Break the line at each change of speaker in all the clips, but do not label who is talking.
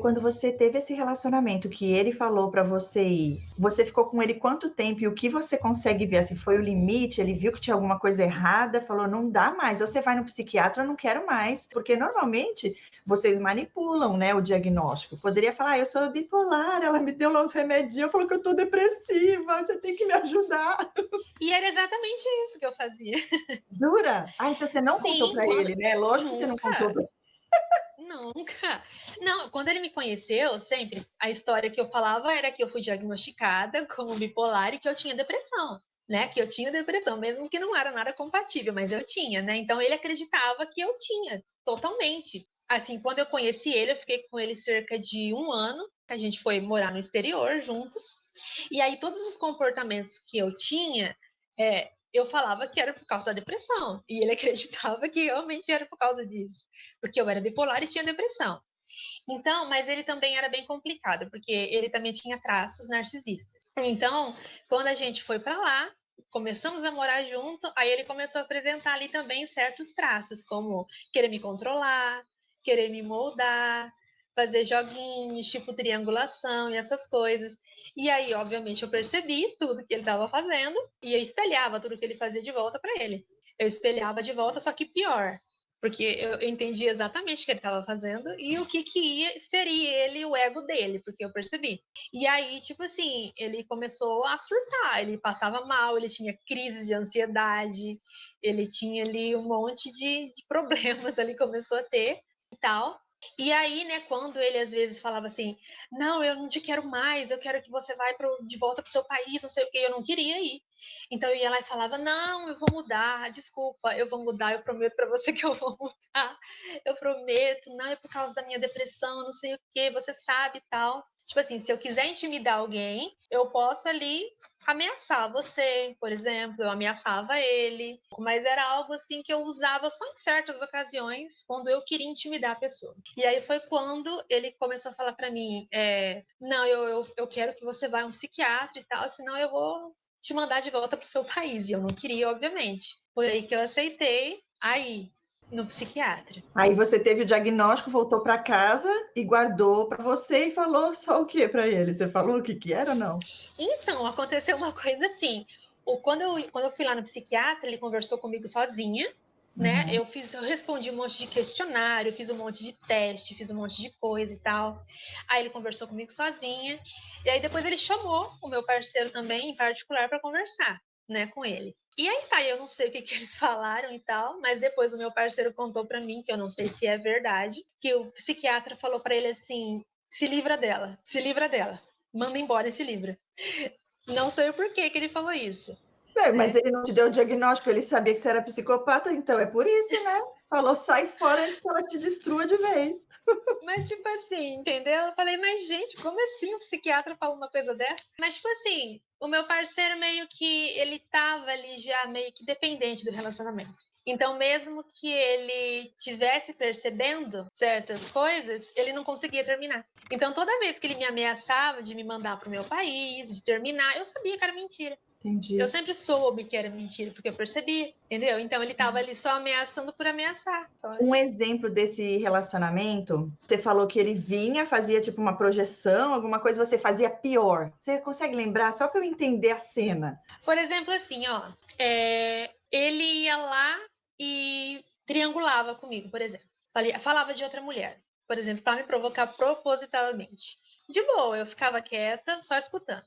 Quando você teve esse relacionamento que ele falou pra você ir, você ficou com ele quanto tempo e o que você consegue ver? Assim, foi o limite? Ele viu que tinha alguma coisa errada, falou: "Não dá mais, ou você vai no psiquiatra, eu não quero mais", porque normalmente vocês manipulam, né, o diagnóstico. Poderia falar: "Eu sou bipolar, ela me deu lá uns remedinhos, falou que eu tô depressiva, você tem que me ajudar".
E era exatamente isso que eu fazia.
Jura? Ah, então você não contou
Sim,
pra
quando
ele, né? Lógico que você não contou
nunca,
pra
nunca. Não, quando ele me conheceu, sempre a história que eu falava era que eu fui diagnosticada como bipolar e que eu tinha depressão, né? Que eu tinha depressão, mesmo que não era nada compatível, mas eu tinha, né? Então ele acreditava que eu tinha, totalmente. Assim, quando eu conheci ele, eu fiquei com ele cerca de 1 ano, a gente foi morar no exterior juntos. E aí todos os comportamentos que eu tinha, eu falava que era por causa da depressão. E ele acreditava que realmente era por causa disso. Porque eu era bipolar e tinha depressão. Então, mas ele também era bem complicado, porque ele também tinha traços narcisistas. Então, quando a gente foi para lá, começamos a morar junto, aí ele começou a apresentar ali também certos traços, como querer me controlar, querer me moldar, fazer joguinhos, tipo triangulação e essas coisas. E aí, obviamente, eu percebi tudo que ele estava fazendo e eu espelhava tudo que ele fazia de volta para ele. Eu espelhava de volta, só que pior, porque eu entendi exatamente o que ele estava fazendo e o que ia ferir ele, o ego dele, porque eu percebi. E aí, tipo assim, ele começou a surtar, ele passava mal, ele tinha crise de ansiedade, ele tinha ali um monte de problemas ali, começou a ter e tal. E aí, né, quando ele às vezes falava assim, não, eu não te quero mais, eu quero que você vá de volta pro seu país, não sei o que, eu não queria ir. Então eu ia lá e falava, não, eu vou mudar, desculpa, eu vou mudar, eu prometo para você que eu vou mudar, eu prometo, não é por causa da minha depressão, não sei o que, você sabe e tal. Tipo assim, se eu quiser intimidar alguém, eu posso ali ameaçar você, por exemplo, eu ameaçava ele, mas era algo assim que eu usava só em certas ocasiões, quando eu queria intimidar a pessoa. E aí foi quando ele começou a falar para mim, não, eu quero que você vá a um psiquiatra e tal, senão eu vou te mandar de volta pro seu país. E eu não queria, obviamente. Foi aí que eu aceitei aí no psiquiatra.
Aí você teve o diagnóstico, voltou para casa e guardou para você e falou só o que para ele? Você falou o que que era ou não?
Então, aconteceu uma coisa assim. Quando eu fui lá no psiquiatra, ele conversou comigo sozinha, né?
Uhum.
Eu respondi um monte de questionário, fiz um monte de teste, fiz um monte de coisa e tal. Aí ele conversou comigo sozinha. E aí depois ele chamou o meu parceiro também, em particular, para conversar, né, com ele. E aí tá, eu não sei o que eles falaram e tal, mas depois o meu parceiro contou para mim, que eu não sei se é verdade, que o psiquiatra falou para ele assim: se livra dela, manda embora esse livro. Não sei o porquê que ele falou isso,
É, mas
né?
ele não te deu o diagnóstico, ele sabia que você era psicopata, então é por isso, né? Falou, sai fora antes que ela te destrua de vez.
Mas, tipo assim, entendeu? Eu falei, mas gente, como assim um psiquiatra fala uma coisa dessa? Mas, tipo assim, o meu parceiro meio que ele tava ali já meio que dependente do relacionamento. Então, mesmo que ele tivesse percebendo certas coisas, ele não conseguia terminar. Então, toda vez que ele me ameaçava de me mandar pro meu país, de terminar, eu sabia que era mentira. Eu
Entendi.
sempre soube que era mentira, porque eu percebi, entendeu? Então ele tava ali só ameaçando por ameaçar. Então,
Um exemplo desse relacionamento, você falou que ele vinha, fazia tipo uma projeção, alguma coisa, você fazia pior. Você consegue lembrar, só para eu entender a cena?
por exemplo, assim, ó, ele ia lá e triangulava comigo, por exemplo. Falava de outra mulher, por exemplo, para me provocar propositalmente. De boa, eu ficava quieta, só escutando.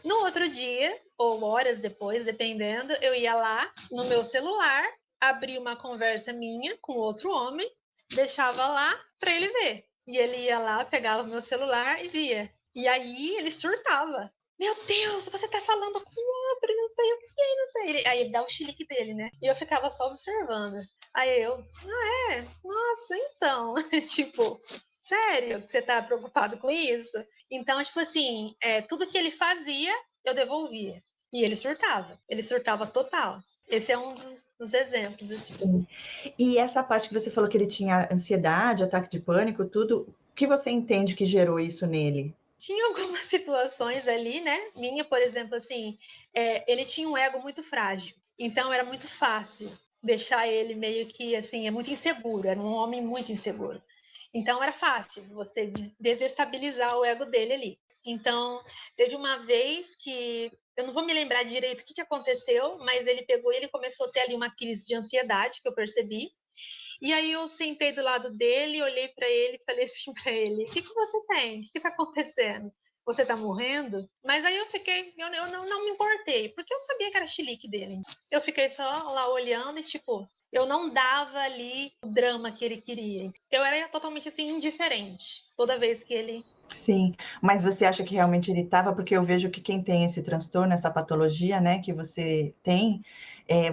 No outro dia, ou horas depois, dependendo, eu ia lá no meu celular, abria uma conversa minha com outro homem, deixava lá para ele ver. E ele ia lá, pegava meu celular e via. E aí ele surtava. Meu Deus, você tá falando com outro, não sei o que, não sei. Aí ele dá o chilique dele, né? E eu ficava só observando. Aí eu, nossa, então. Tipo, sério que você tá preocupado com isso? Então, tipo assim, tudo que ele fazia, eu devolvia. E ele surtava total. Esse é um dos exemplos, assim.
Sim. E essa parte que você falou que ele tinha ansiedade, ataque de pânico, tudo, o que você entende que gerou isso nele?
Tinha algumas situações ali, né? Minha, por exemplo, assim, ele tinha um ego muito frágil. Então era muito fácil deixar ele meio que assim, é muito inseguro, era um homem muito inseguro. Então era fácil você desestabilizar o ego dele ali. Então, teve uma vez que eu não vou me lembrar direito o que aconteceu, mas ele pegou e ele começou a ter ali uma crise de ansiedade, que eu percebi. E aí eu sentei do lado dele, olhei para ele e falei assim para ele: "O que você tem? O que está acontecendo? Você tá morrendo?" Mas aí eu não me importei, porque eu sabia que era chilique dele. Eu fiquei só lá olhando e tipo, eu não dava ali o drama que ele queria. Eu era totalmente assim indiferente toda vez que ele.
Sim, mas você acha que realmente ele estava? Porque eu vejo que quem tem esse transtorno, essa patologia, né, que você tem,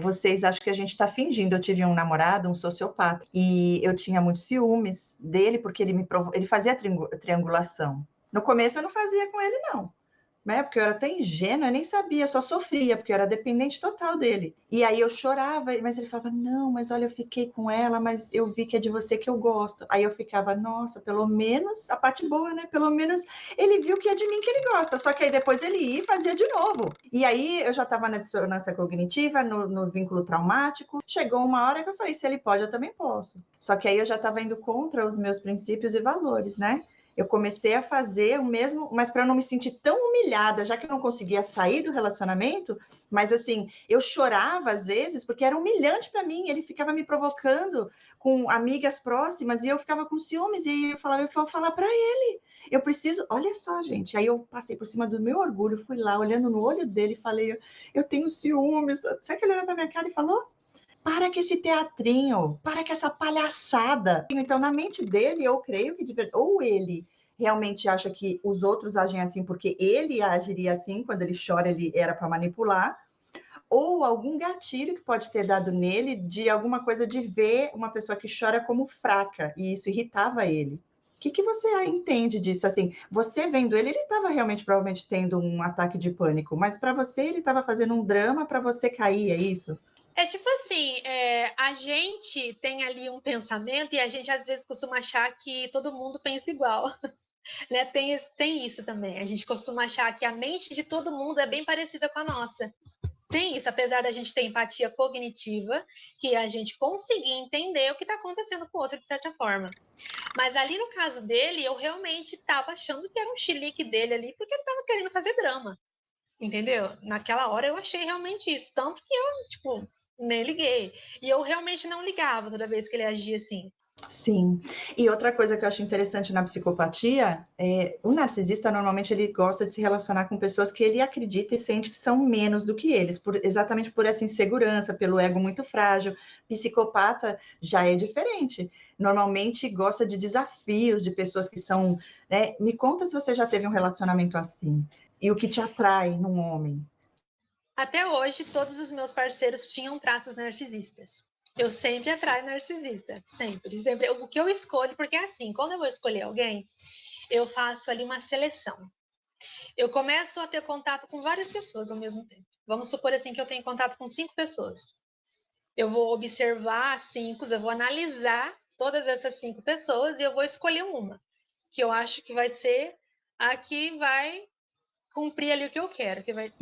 vocês acham que a gente está fingindo. Eu tive um namorado, um sociopata, e eu tinha muitos ciúmes dele, porque ele fazia triangulação. No começo eu não fazia com ele, não. Né? Porque eu era até ingênua, eu nem sabia, eu só sofria, porque eu era dependente total dele. E aí eu chorava, mas ele falava, não, mas olha, eu fiquei com ela, mas eu vi que é de você que eu gosto. Aí eu ficava, nossa, pelo menos, a parte boa, né? Pelo menos ele viu que é de mim que ele gosta, só que aí depois ele ia e fazia de novo. E aí eu já estava na dissonância cognitiva, no vínculo traumático. Chegou uma hora que eu falei, se ele pode, eu também posso. Só que aí eu já estava indo contra os meus princípios e valores, né? Eu comecei a fazer o mesmo, mas para não me sentir tão humilhada, já que eu não conseguia sair do relacionamento, mas assim, eu chorava às vezes, porque era humilhante para mim, ele ficava me provocando com amigas próximas, e eu ficava com ciúmes, e eu falava, eu vou falar para ele, eu preciso, olha só, gente, aí eu passei por cima do meu orgulho, fui lá, olhando no olho dele, falei, eu tenho ciúmes, sabe que ele olhou para minha cara e falou? Para com esse teatrinho, para com essa palhaçada. Então, na mente dele, eu creio que ou ele realmente acha que os outros agem assim porque ele agiria assim, quando ele chora, ele era para manipular, ou algum gatilho que pode ter dado nele de alguma coisa de ver uma pessoa que chora como fraca, e isso irritava ele. O que você entende disso? Assim, você vendo ele estava realmente provavelmente tendo um ataque de pânico, mas para você ele estava fazendo um drama para você cair, é isso?
É tipo assim, a gente tem ali um pensamento e a gente às vezes costuma achar que todo mundo pensa igual, né? Tem isso também. A gente costuma achar que a mente de todo mundo é bem parecida com a nossa. Tem isso, apesar da gente ter empatia cognitiva, que a gente conseguir entender o que está acontecendo com o outro de certa forma. Mas ali no caso dele, eu realmente estava achando que era um chilique dele ali, porque ele estava querendo fazer drama. Entendeu? Naquela hora eu achei realmente isso. Tanto que eu, tipo, nem liguei. E eu realmente não ligava toda vez que ele agia assim.
Sim. E outra coisa que eu acho interessante na psicopatia o narcisista normalmente ele gosta de se relacionar com pessoas que ele acredita e sente que são menos do que eles, exatamente por essa insegurança, pelo ego muito frágil. Psicopata já é diferente. Normalmente gosta de desafios, de pessoas que são, né? Me conta se você já teve um relacionamento assim. E o que te atrai num homem.
Até hoje, todos os meus parceiros tinham traços narcisistas. Eu sempre atraio narcisista, sempre, sempre. O que eu escolho, porque é assim, quando eu vou escolher alguém, eu faço ali uma seleção. Eu começo a ter contato com várias pessoas ao mesmo tempo. Vamos supor assim que eu tenho contato com 5 pessoas. Eu vou observar as 5, eu vou analisar todas essas 5 pessoas e eu vou escolher uma, que eu acho que vai ser a que vai cumprir ali o que eu quero, que vai.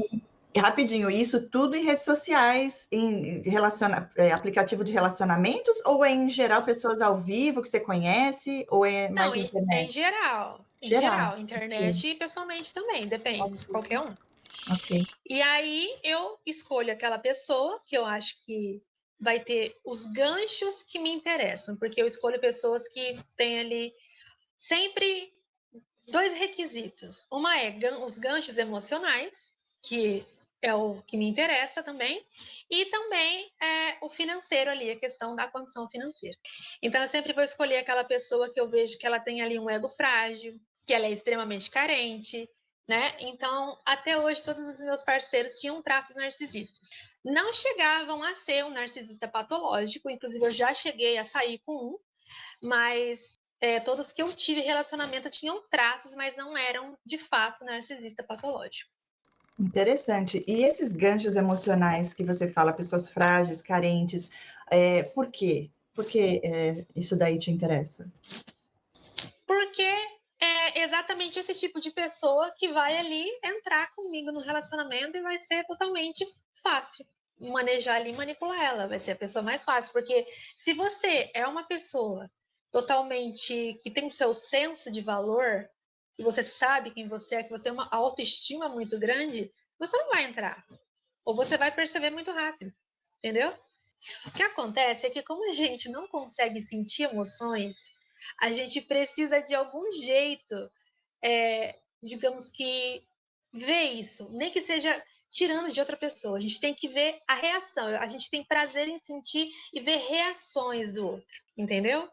E rapidinho, isso tudo em redes sociais, aplicativo de relacionamentos, ou é em geral pessoas ao vivo que você conhece, ou é
Não,
mais
é em
internet?
geral. Em
Geral.
geral,
Ok,
internet e pessoalmente também, depende, qualquer um.
ok.
E aí eu escolho aquela pessoa que eu acho que vai ter os ganchos que me interessam, porque eu escolho pessoas que têm ali sempre dois requisitos. Uma é os ganchos emocionais, que é o que me interessa também, e também o financeiro ali, a questão da condição financeira. Então eu sempre vou escolher aquela pessoa que eu vejo que ela tem ali um ego frágil, que ela é extremamente carente, né? Então, até hoje, todos os meus parceiros tinham traços narcisistas. Não chegavam a ser um narcisista patológico, inclusive eu já cheguei a sair com um, mas todos que eu tive relacionamento tinham traços, mas não eram de fato narcisista patológico.
Interessante. E esses ganchos emocionais que você fala, pessoas frágeis, carentes, por quê? Por que isso daí te interessa?
Porque é exatamente esse tipo de pessoa que vai ali entrar comigo no relacionamento e vai ser totalmente fácil manejar ali e manipular ela. Vai ser a pessoa mais fácil. Porque se você é uma pessoa totalmente, que tem o seu senso de valor, que você sabe quem você é, que você tem uma autoestima muito grande, você não vai entrar. Ou você vai perceber muito rápido, entendeu? O que acontece é que como a gente não consegue sentir emoções, a gente precisa de algum jeito, digamos que, ver isso, nem que seja tirando de outra pessoa. A gente tem que ver a reação, a gente tem prazer em sentir e ver reações do outro, entendeu?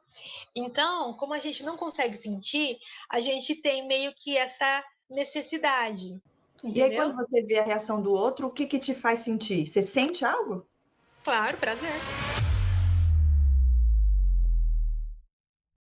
Então, como a gente não consegue sentir, a gente tem meio que essa necessidade,
E aí, quando
entendeu?
você vê a reação do outro, o que que te faz sentir? Você sente algo?
Claro, prazer.